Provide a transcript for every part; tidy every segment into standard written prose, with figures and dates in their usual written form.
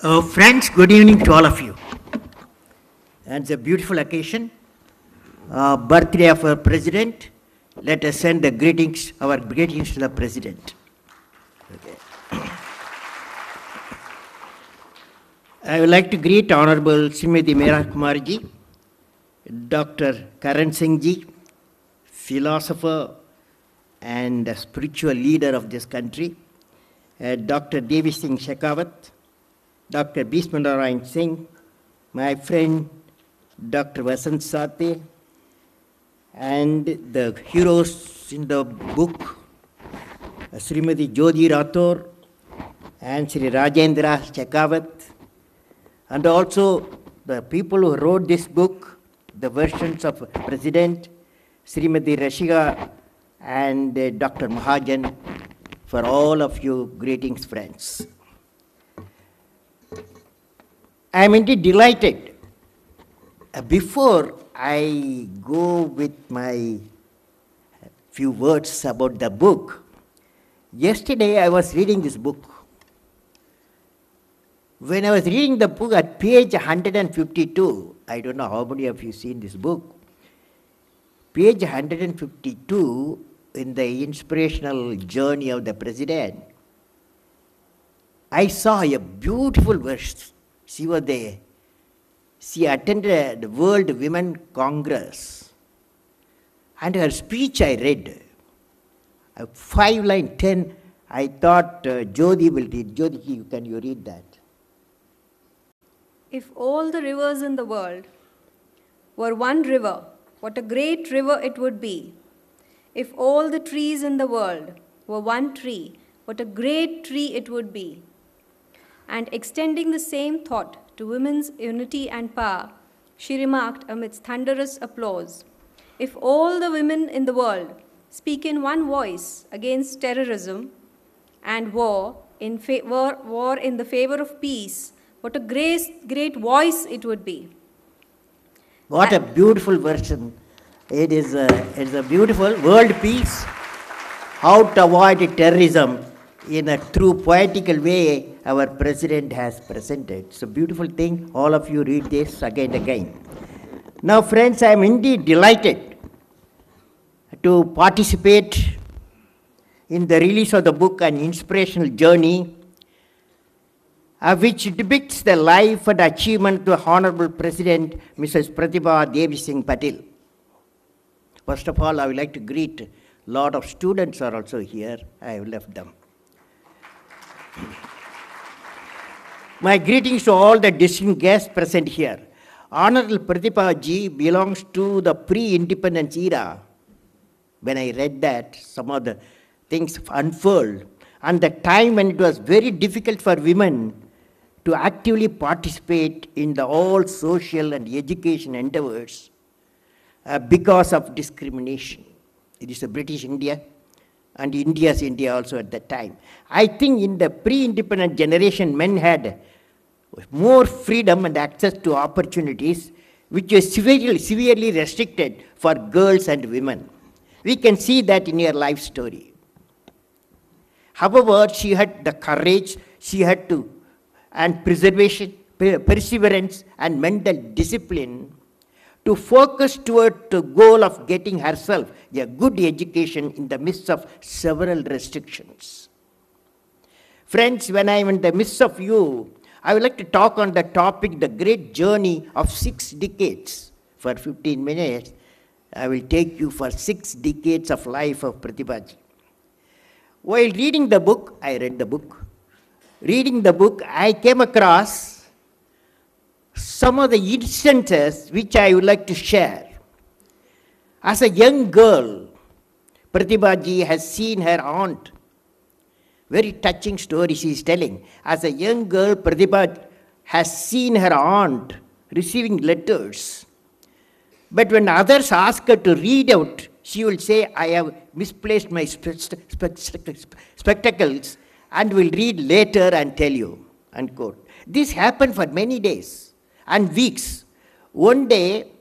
Friends, good evening to all of you. And it's a beautiful occasion, birthday of our president. Let us send the greetings, our greetings to the president. Okay. I would like to greet Honorable Srimati Meera Kumarji, Dr. Karan Singh ji, philosopher and a spiritual leader of this country, Dr. Devisingh Patil, Dr. Bhishmanarayan Singh, my friend Dr. Vasant Sathe, and the heroes in the book, Srimati Jodi Rathore and Sri Rajendra Shekhawat, and also the people who wrote this book, the versions of President, Srimati Rasika and Dr. Mahajan, for all of you, greetings, friends. I am indeed delighted. Before I go with my few words about the book, yesterday I was reading this book. When I was reading the book at page 152, I don't know how many of you seen this book, page 152 in the Inspirational Journey of the President, I saw a beautiful verse. She was there. She attended the World Women Congress. And her speech I read. 5 line 10, I thought Jodi will read. Jodi, can you read that? If all the rivers in the world were one river, what a great river it would be. If all the trees in the world were one tree, what a great tree it would be. And extending the same thought to women's unity and power, she remarked amidst thunderous applause, if all the women in the world speak in one voice against terrorism and war in the favor of peace, what a great voice it would be. What a beautiful version. It's a beautiful world peace, how to avoid terrorism in a true poetical way our president has presented. It's a beautiful thing. All of you read this again and again. Now, friends, I am indeed delighted to participate in the release of the book An Inspirational Journey, which depicts the life and achievement of the Honorable President, Mrs. Pratibha Devisingh Patil. First of all, I would like to greet a lot of students are also here. I have left them. My greetings to all the distinguished guests present here. Honorable Pratibha ji belongs to the pre-independence era. When I read that, some of the things unfurled, and the time when it was very difficult for women to actively participate in the all social and education endeavors because of discrimination. It is a British India, and India's India also at that time. I think in the pre-independent generation, men had more freedom and access to opportunities which were severely restricted for girls and women. We can see that in her life story. However, she had the courage, she had to, and perseverance and mental discipline to focus toward the goal of getting herself a good education in the midst of several restrictions. Friends, when I am in the midst of you, I would like to talk on the topic, the great journey of 6 decades. For 15 minutes, I will take you for 6 decades of life of Pratibha ji. While reading the book, I read the book. Reading the book, I came across some of the instances which I would like to share. As a young girl, Pratibha ji has seen her aunt. Very touching story she is telling. As a young girl, Pratibha has seen her aunt receiving letters. But when others ask her to read out, she will say, I have misplaced my spectacles and will read later and tell you, unquote. This happened for many days and weeks. One day,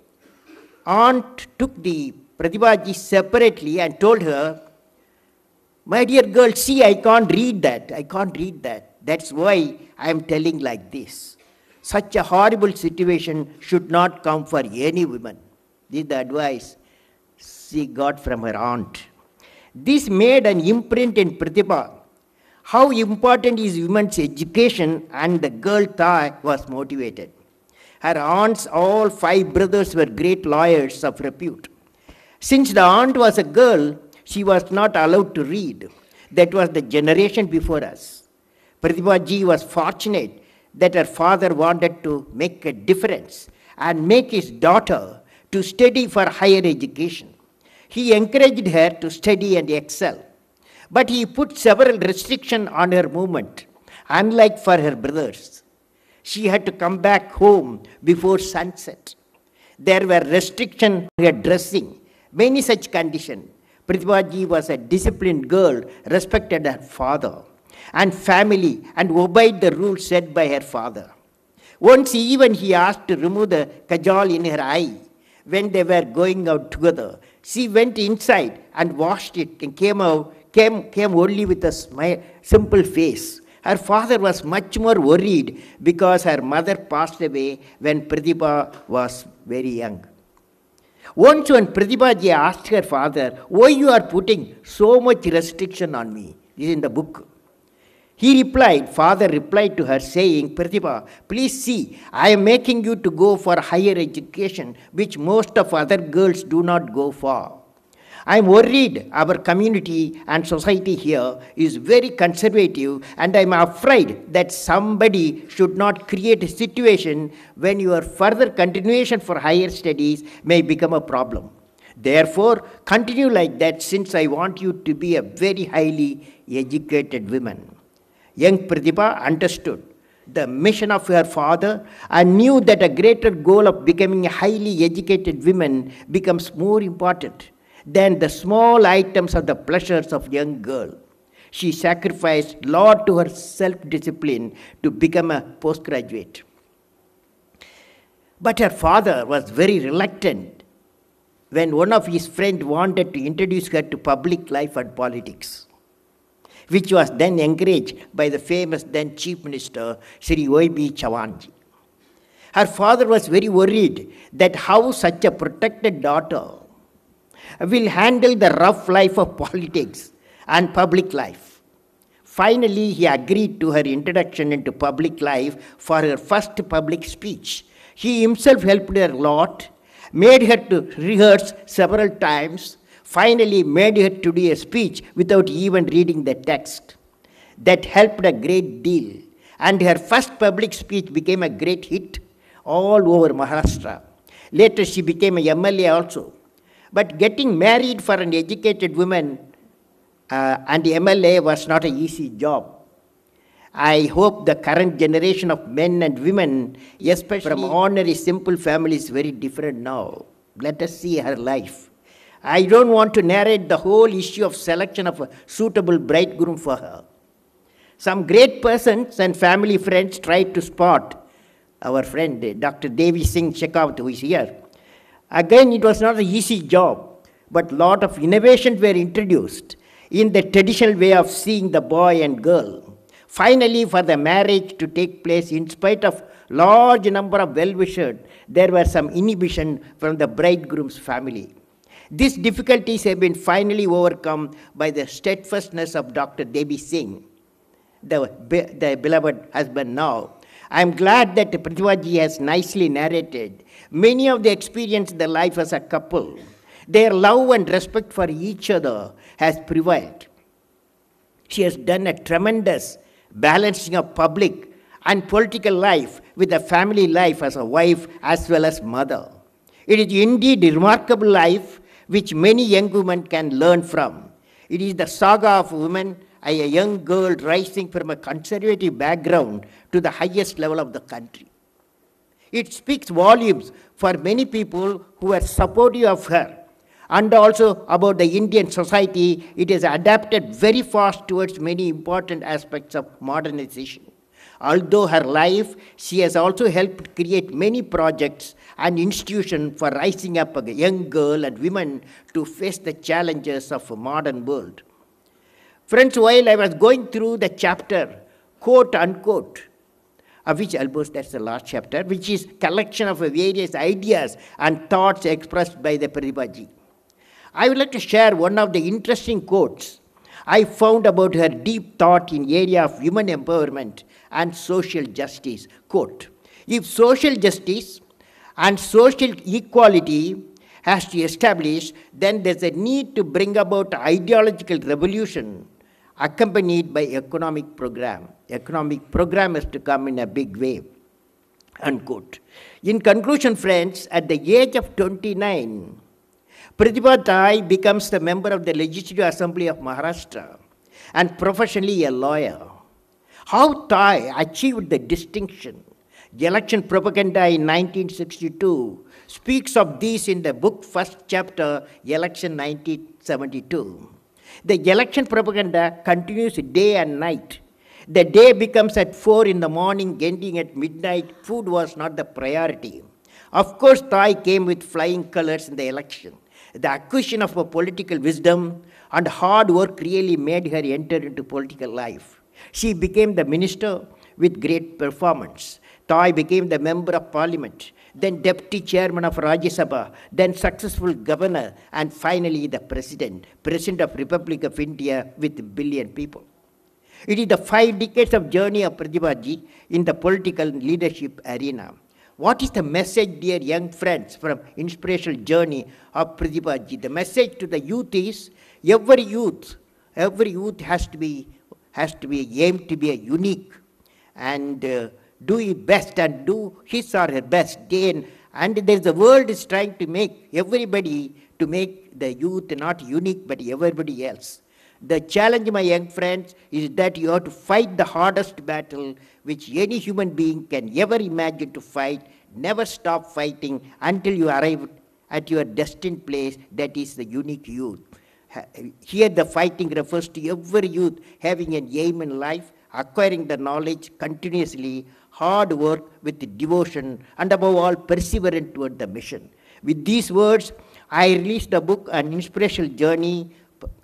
aunt took the Pratibha ji separately and told her, My dear girl, see, I can't read that. I can't read that. That's why I am telling like this. Such a horrible situation should not come for any woman. This is the advice she got from her aunt. This made an imprint in Pratibha. How important is women's education, and the girl thought was motivated. Her aunts, all 5 brothers, were great lawyers of repute. Since the aunt was a girl, she was not allowed to read. That was the generation before us. Pratibha ji was fortunate that her father wanted to make a difference and make his daughter to study for higher education. He encouraged her to study and excel. But he put several restrictions on her movement, unlike for her brothers. She had to come back home before sunset. There were restrictions on her dressing, many such conditions. Pratibha ji was a disciplined girl, respected her father and family, and obeyed the rules set by her father. Once even he asked to remove the kajal in her eye when they were going out together. She went inside and washed it and came only with a simple face. Her father was much more worried because her mother passed away when Pratibha was very young. Once when Pratibha ji asked her father, why you are putting so much restriction on me? This is in the book. Father replied to her saying, Pratibha, please see, I am making you to go for higher education, which most of other girls do not go for. I am worried our community and society here is very conservative, and I am afraid that somebody should not create a situation when your further continuation for higher studies may become a problem. Therefore, continue like that, since I want you to be a very highly educated woman. Young Pratibha understood the mission of her father and knew that a greater goal of becoming a highly educated woman becomes more important than the small items of the pleasures of young girl. She sacrificed a lot to her self-discipline to become a postgraduate. But her father was very reluctant when one of his friends wanted to introduce her to public life and politics, which was then encouraged by the famous then Chief Minister, Sri O.B. Chavanji. Her father was very worried that how such a protected daughter will handle the rough life of politics and public life. Finally, he agreed to her introduction into public life for her first public speech. He himself helped her a lot, made her to rehearse several times, finally made her to do a speech without even reading the text. That helped a great deal, and her first public speech became a great hit all over Maharashtra. Later she became a MLA also. But getting married for an educated woman and MLA was not an easy job. I hope the current generation of men and women, especially from ordinary simple families, is very different now. Let us see her life. I don't want to narrate the whole issue of selection of a suitable bridegroom for her. Some great persons and family friends tried to spot our friend, Dr. Devisingh Patil, who is here. Again, it was not an easy job, but a lot of innovations were introduced in the traditional way of seeing the boy and girl. Finally, for the marriage to take place, in spite of large number of well-wishers, there were some inhibition from the bridegroom's family. These difficulties have been finally overcome by the steadfastness of Dr. Devisingh, the beloved husband now. I am glad that Pratibha ji has nicely narrated many of the experience in their life as a couple. Their love and respect for each other has prevailed. She has done a tremendous balancing of public and political life with the family life as a wife as well as mother. It is indeed a remarkable life which many young women can learn from. It is the saga of a woman, a young girl rising from a conservative background to the highest level of the country. It speaks volumes for many people who are supportive of her, and also about the Indian society. It is adapted very fast towards many important aspects of modernization. Although her life, she has also helped create many projects and institutions for rising up a young girl and women to face the challenges of a modern world. Friends, while I was going through the chapter, quote unquote, of which almost that's the last chapter, which is collection of various ideas and thoughts expressed by the Pratibha ji, I would like to share one of the interesting quotes I found about her deep thought in area of human empowerment and social justice. Quote, if social justice and social equality has to establish, then there's a need to bring about ideological revolution accompanied by economic program. Economic program is to come in a big way, unquote. In conclusion, friends, at the age of 29, Pratibha Dai becomes the member of the Legislative Assembly of Maharashtra and professionally a lawyer. How Dai achieved the distinction? The election propaganda in 1962 speaks of this in the book first chapter, Election 1972. The election propaganda continues day and night. The day becomes at 4 in the morning, ending at midnight. Food was not the priority. Of course, Dai came with flying colors in the election. The acquisition of a political wisdom and hard work really made her enter into political life. She became the minister with great performance. Dai became the member of parliament, then deputy chairman of Rajya Sabha, then successful governor, and finally the president of Republic of India with a billion people. It is the 5 decades of journey of Pratibha ji in the political leadership arena. What is the message, dear young friends, from Inspirational Journey of Pratibha ji? The message to the youth is, every youth has to be aimed to be a unique and do his best and do his or her best day. And the world is trying to make everybody to make the youth not unique but everybody else. The challenge, my young friends, is that you have to fight the hardest battle which any human being can ever imagine to fight. Never stop fighting until you arrive at your destined place, that is the unique youth. Here the fighting refers to every youth having an aim in life, acquiring the knowledge continuously, hard work with devotion, and above all, perseverance toward the mission. With these words, I release the book, An Inspirational Journey,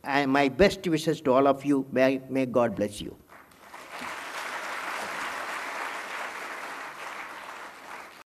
and my best wishes to all of you. May God bless you.